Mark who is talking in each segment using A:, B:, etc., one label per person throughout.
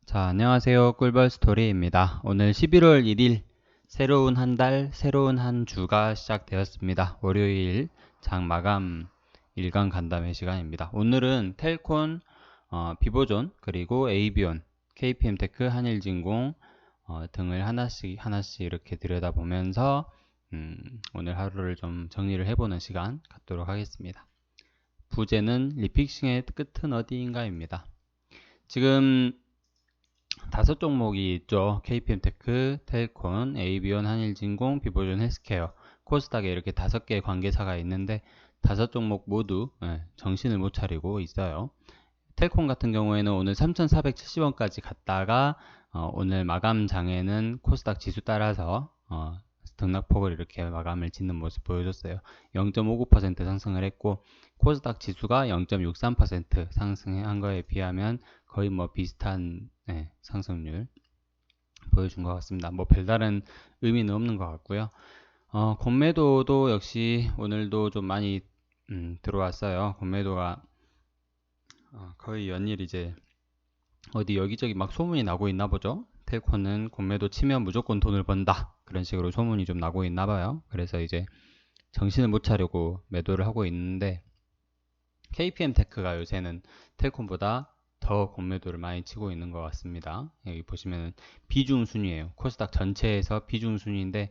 A: 자, 안녕하세요. 꿀벌 스토리입니다. 오늘 11월 1일 새로운 한 달, 새로운 한 주가 시작되었습니다. 월요일 장 마감 일간 간담회 시간입니다. 오늘은 텔콘, 비보존, 그리고 에이비온, KPM테크, 한일진공 등을 하나씩 이렇게 들여다보면서 오늘 하루를 좀 정리를 해보는 시간 갖도록 하겠습니다. 부제는 리픽싱의 끝은 어디인가입니다. 지금 5종목이 있죠. KPM테크, 텔콘, 에이비온, 한일진공, 비보존 헬스케어, 코스닥에 이렇게 5개의 관계사가 있는데 5종목 모두 정신을 못 차리고 있어요. 텔콘 같은 경우에는 오늘 3,470원까지 갔다가 오늘 마감 장에는 코스닥 지수 따라서 등락폭을 이렇게 마감을 짓는 모습 보여줬어요. 0.59% 상승을 했고 코스닥 지수가 0.63% 상승한 거에 비하면 거의 뭐 비슷한 상승률 보여준 것 같습니다. 뭐 별다른 의미는 없는 것 같고요. 공매도도 역시 오늘도 좀 많이 들어왔어요. 공매도가 거의 연일 이제 어디 여기저기 막 소문이 나고 있나 보죠. 텔코는 공매도 치면 무조건 돈을 번다, 그런 식으로 소문이 좀 나고 있나 봐요. 그래서 이제 정신을 못 차리고 매도를 하고 있는데 KPM테크가 요새는 텔콘보다 더 공매도를 많이 치고 있는 것 같습니다. 여기 보시면은 비중 순위예요. 코스닥 전체에서 비중 순위인데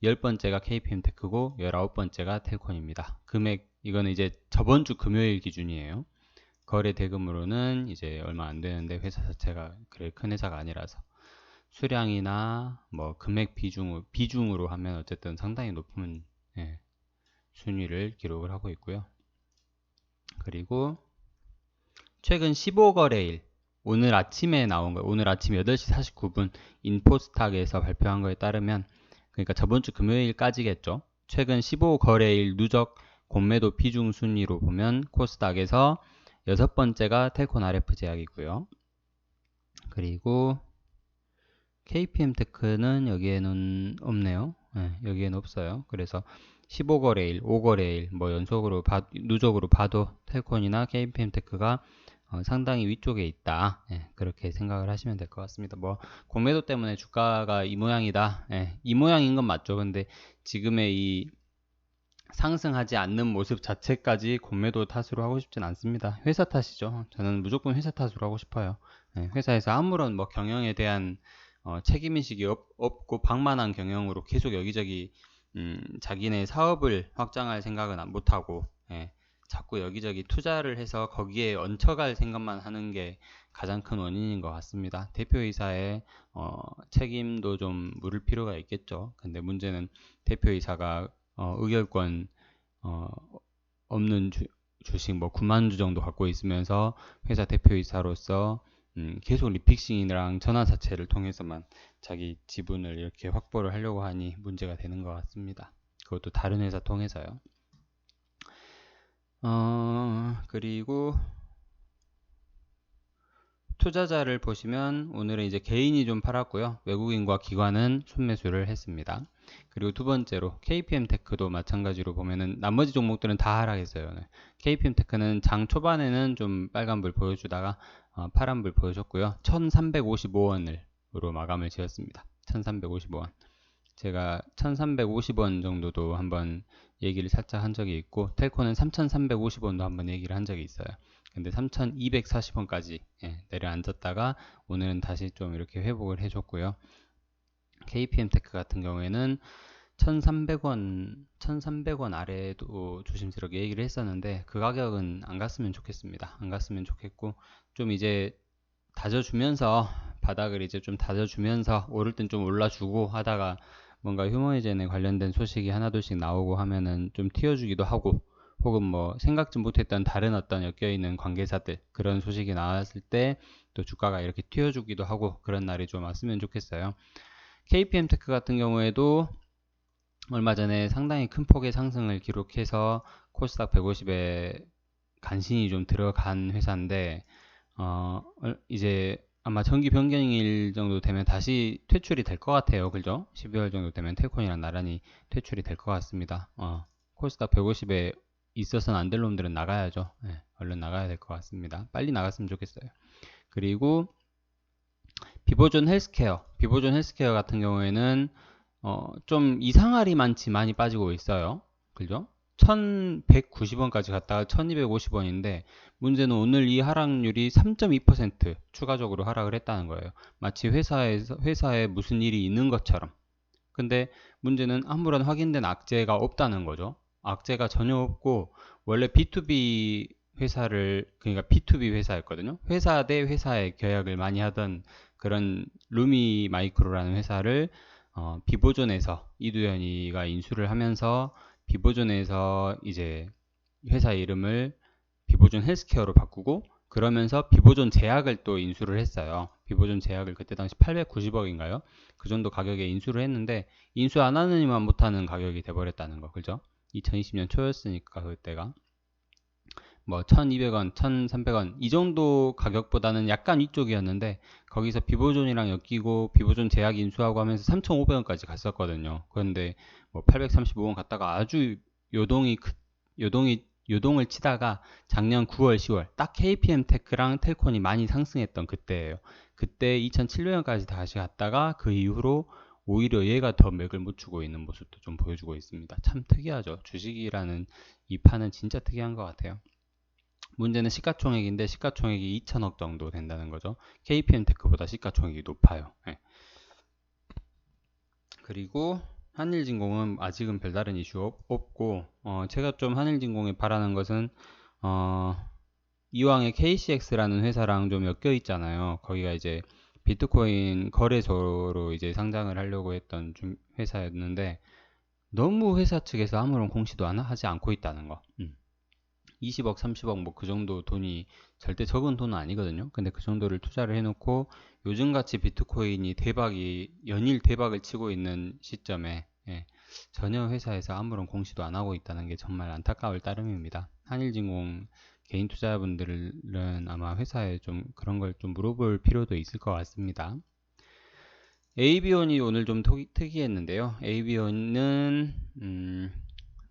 A: 10번째가 KPM테크고 19번째가 텔콘입니다. 금액 이거는 이제 저번 주 금요일 기준이에요. 거래 대금으로는 이제 얼마 안 되는데 회사 자체가 그래 큰 회사가 아니라서 수량이나 뭐 금액 비중으로 하면 어쨌든 상당히 높은 순위를 기록을 하고 있고요. 그리고 최근 15거래일 오늘 아침에 나온 거, 오늘 아침 8시 49분 인포스탁에서 발표한 거에 따르면, 그러니까 저번 주 금요일까지겠죠. 최근 15거래일 누적 공매도 비중 순위로 보면 코스닥에서 6번째가 텔콘 RF 제약이고요. 그리고 KPM테크는 여기에는 없네요. 여기에는 없어요. 그래서 15거래일, 5거래일 뭐 연속으로 누적으로 봐도 텔콘이나 KPM테크가 상당히 위쪽에 있다. 그렇게 생각을 하시면 될 것 같습니다. 뭐 공매도 때문에 주가가 이 모양이다. 이 모양인 건 맞죠. 근데 지금의 이 상승하지 않는 모습 자체까지 공매도 탓으로 하고 싶진 않습니다. 회사 탓이죠. 저는 무조건 회사 탓으로 하고 싶어요. 회사에서 아무런 뭐 경영에 대한 책임의식이 없고 방만한 경영으로 계속 여기저기 자기네 사업을 확장할 생각은 못하고 자꾸 여기저기 투자를 해서 거기에 얹혀갈 생각만 하는 게 가장 큰 원인인 것 같습니다. 대표이사의 책임도 좀 물을 필요가 있겠죠. 근데 문제는 대표이사가 의결권 없는 주식 뭐 9만 주 정도 갖고 있으면서 회사 대표이사로서 계속 리픽싱이랑 전환사채를 통해서만 자기 지분을 이렇게 확보를 하려고 하니 문제가 되는 것 같습니다. 그것도 다른 회사 통해서요. 그리고 투자자를 보시면 오늘은 이제 개인이 좀 팔았고요. 외국인과 기관은 순매수를 했습니다. 그리고 두 번째로 KPM테크도 마찬가지로 보면은 나머지 종목들은 다 하락했어요. KPM테크는 장 초반에는 좀 빨간불 보여주다가 파란불 보여줬고요. 1355원으로 마감을 지었습니다. 1355원. 제가 1350원 정도도 한번 얘기를 살짝 한 적이 있고, 텔코는 3350원도 한번 얘기를 한 적이 있어요. 근데 3240원까지 내려앉았다가 오늘은 다시 좀 이렇게 회복을 해줬고요. KPM테크 같은 경우에는 1300원 아래도 조심스럽게 얘기를 했었는데 그 가격은 안 갔으면 좋겠습니다. 안 갔으면 좋겠고, 좀 이제 다져주면서 바닥을 이제 좀 다져주면서 오를 땐 좀 올라주고 하다가 뭔가 휴머이젠에 관련된 소식이 하나둘씩 나오고 하면은 좀 튀어주기도 하고, 혹은 뭐 생각지 못했던 다른 어떤 엮여있는 관계사들 그런 소식이 나왔을 때 또 주가가 이렇게 튀어주기도 하고 그런 날이 좀 왔으면 좋겠어요. KPM테크 같은 경우에도 얼마 전에 상당히 큰 폭의 상승을 기록해서 코스닥 150에 간신히 좀 들어간 회사인데 이제 아마 정기 변경일 정도 되면 다시 퇴출이 될 것 같아요. 그죠? 12월 정도 되면 텔콘이랑 나란히 퇴출이 될 것 같습니다. 코스닥 150에 있어서는 안 될 놈들은 나가야죠. 얼른 나가야 될 것 같습니다. 빨리 나갔으면 좋겠어요. 그리고 비보존 헬스케어 같은 경우에는 좀 이상할이 많이 빠지고 있어요. 그죠? 1190원까지 갔다가 1250원인데 문제는 오늘 이 하락률이 3.2% 추가적으로 하락을 했다는 거예요. 마치 회사에 무슨 일이 있는 것처럼. 근데 문제는 아무런 확인된 악재가 없다는 거죠. 악재가 전혀 없고 원래 B2B 그러니까 B2B 회사였거든요. 회사 대 회사의 계약을 많이 하던 그런 루미 마이크로라는 회사를 비보존에서 이두현이가 인수를 하면서 비보존에서 이제 회사 이름을 비보존 헬스케어로 바꾸고 그러면서 비보존 제약을 또 인수를 했어요. 비보존 제약을 그때 당시 890억인가요? 그 정도 가격에 인수를 했는데 인수 안 하느니만 못하는 가격이 돼버렸다는 거, 그죠? 2020년 초였으니까 그때가 뭐 1200원, 1300원 이 정도 가격보다는 약간 위쪽이었는데 거기서 비보존이랑 엮이고 비보존 제약 인수하고 하면서 3500원까지 갔었거든요. 그런데 뭐 835원 갔다가 아주 요동을 치다가 작년 9월, 10월 딱 KPM 테크랑 텔콘이 많이 상승했던 그때예요. 그때 2700원까지 다시 갔다가 그 이후로 오히려 얘가 더 맥을 못 추고 있는 모습도 좀 보여주고 있습니다. 참 특이하죠. 주식이라는 이 판은 진짜 특이한 것 같아요. 문제는 시가총액인데 시가총액이 2천억 정도 된다는 거죠. KPM 테크보다 시가총액이 높아요. 네. 그리고 한일진공은 아직은 별다른 이슈 없고 제가 좀 한일진공에 바라는 것은 이왕에 KCX라는 회사랑 좀 엮여 있잖아요. 거기가 이제 비트코인 거래소로 이제 상장을 하려고 했던 회사였는데 너무 회사 측에서 아무런 공시도 하지 않고 있다는 거. 20억, 30억 뭐 그 정도 돈이 절대 적은 돈은 아니거든요. 근데 그 정도를 투자를 해놓고 요즘같이 비트코인이 연일 대박을 치고 있는 시점에 전혀 회사에서 아무런 공시도 안 하고 있다는 게 정말 안타까울 따름입니다. 한일진공 개인 투자자분들은 아마 회사에 좀 그런 걸 좀 물어볼 필요도 있을 것 같습니다. ABON이 오늘 좀 특이했는데요. ABON은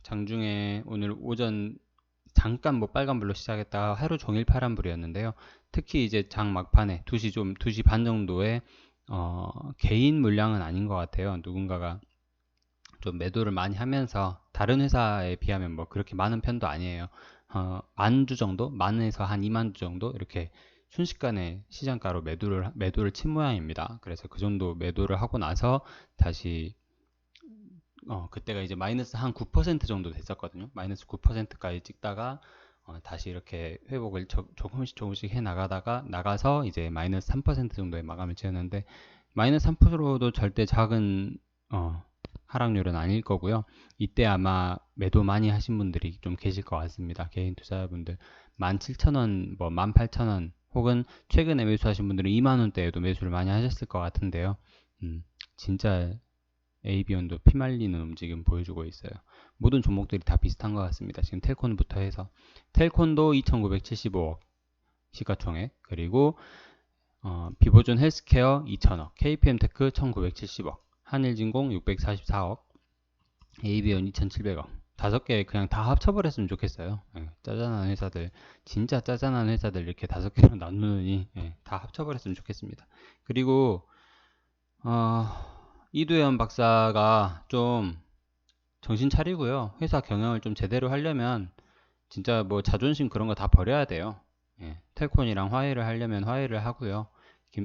A: 장중에 오늘 오전 잠깐 뭐 빨간불로 시작했다가 하루 종일 파란불이었는데요. 특히 이제 장 막판에 2시 반 정도에 개인 물량은 아닌 것 같아요. 누군가가 좀 매도를 많이 하면서 다른 회사에 비하면 뭐 그렇게 많은 편도 아니에요. 만 주 정도? 만에서 한 2만 주 정도? 이렇게 순식간에 시장가로 매도를 친 모양입니다. 그래서 그 정도 매도를 하고 나서 다시 그때가 이제 마이너스 한 9% 정도 됐었거든요. 마이너스 9%까지 찍다가 다시 이렇게 회복을 조금씩 해 나가서 이제 마이너스 3% 정도의 마감을 지었는데 마이너스 3%도 절대 작은 하락률은 아닐 거고요. 이때 아마 매도 많이 하신 분들이 좀 계실 것 같습니다. 개인 투자자분들 17,000원, 뭐 18,000원 혹은 최근에 매수하신 분들은 2만원대에도 매수를 많이 하셨을 것 같은데요. 진짜 ABON도 피말리는 움직임 보여주고 있어요. 모든 종목들이 다 비슷한 것 같습니다. 지금 텔콘부터 해서 텔콘도 2,975억 시가총액, 그리고 비보존 헬스케어 2,000억, KPM테크 1,970억, 한일진공 644억, ABON 2,700억. 5개 그냥 다 합쳐버렸으면 좋겠어요. 짜잔한 회사들, 진짜 짜잔한 회사들 이렇게 5개로 나누느니 다 합쳐버렸으면 좋겠습니다. 그리고 이두현 박사가 좀 정신 차리고요. 회사 경영을 좀 제대로 하려면 진짜 뭐 자존심 그런 거 다 버려야 돼요. 텔콘이랑 화해를 하려면 화해를 하고요.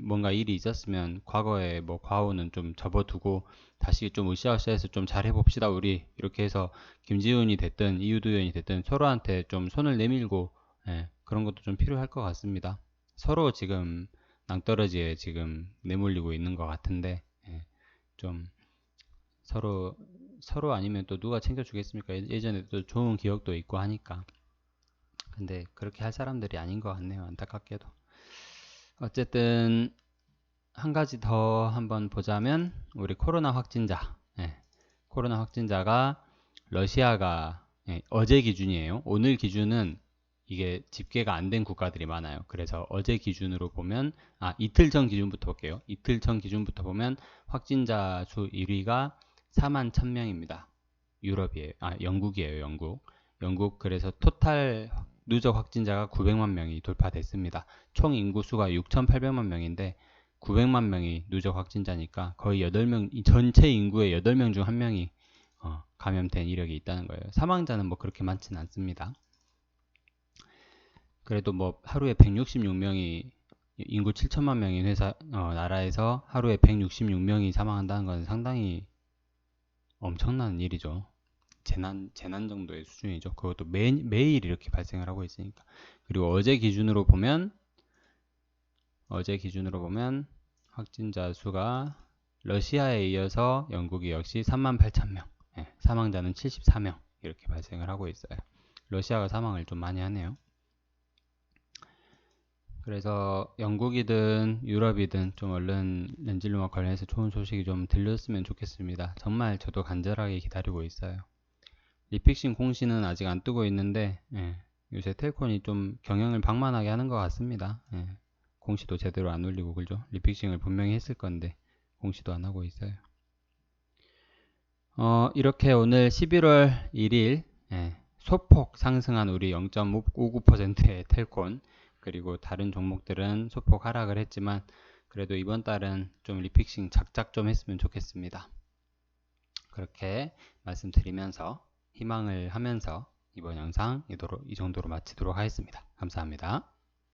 A: 뭔가 일이 있었으면 과거에 뭐 과오는 좀 접어두고 다시 좀 으쌰으쌰해서 좀 잘해봅시다 우리, 이렇게 해서 김지훈이 됐든 이두현이 됐든 서로한테 좀 손을 내밀고 그런 것도 좀 필요할 것 같습니다. 서로 지금 낭떠러지에 지금 내몰리고 있는 것 같은데 좀 서로 아니면 또 누가 챙겨주겠습니까? 예전에 또 좋은 기억도 있고 하니까. 근데 그렇게 할 사람들이 아닌 것 같네요. 안타깝게도. 어쨌든 한 가지 더 한번 보자면 우리 코로나 확진자. 코로나 확진자가 러시아가 어제 기준이에요. 오늘 기준은 이게 집계가 안 된 국가들이 많아요. 그래서 어제 기준으로 보면 이틀 전 기준부터 볼게요. 이틀 전 기준부터 보면 확진자 수 1위가 4만 1000명입니다. 영국이에요. 영국. 그래서 토탈 누적 확진자가 900만 명이 돌파됐습니다. 총 인구수가 6,800만 명인데 900만 명이 누적 확진자니까 거의 8명, 전체 인구의 8명 중 1명이 감염된 이력이 있다는 거예요. 사망자는 뭐 그렇게 많지는 않습니다. 그래도 뭐 하루에 166명이 인구 7천만 명인 나라에서 하루에 166명이 사망한다는 건 상당히 엄청난 일이죠. 재난 정도의 수준이죠. 그것도 매일 이렇게 발생을 하고 있으니까. 그리고 어제 기준으로 보면 확진자 수가 러시아에 이어서 영국이 역시 38,000명, 사망자는 74명 이렇게 발생을 하고 있어요. 러시아가 사망을 좀 많이 하네요. 그래서 영국이든 유럽이든 좀 얼른 렌질루마 관련해서 좋은 소식이 좀 들렸으면 좋겠습니다. 정말 저도 간절하게 기다리고 있어요. 리픽싱 공시는 아직 안 뜨고 있는데 요새 텔콘이 좀 경영을 방만하게 하는 것 같습니다. 공시도 제대로 안 올리고 그죠? 리픽싱을 분명히 했을 건데 공시도 안 하고 있어요. 이렇게 오늘 11월 1일 소폭 상승한 우리 0.59%의 텔콘, 그리고 다른 종목들은 소폭 하락을 했지만 그래도 이번 달은 좀 리픽싱 작작 좀 했으면 좋겠습니다. 그렇게 말씀드리면서 희망을 하면서 이번 영상 이 정도로 마치도록 하겠습니다. 감사합니다.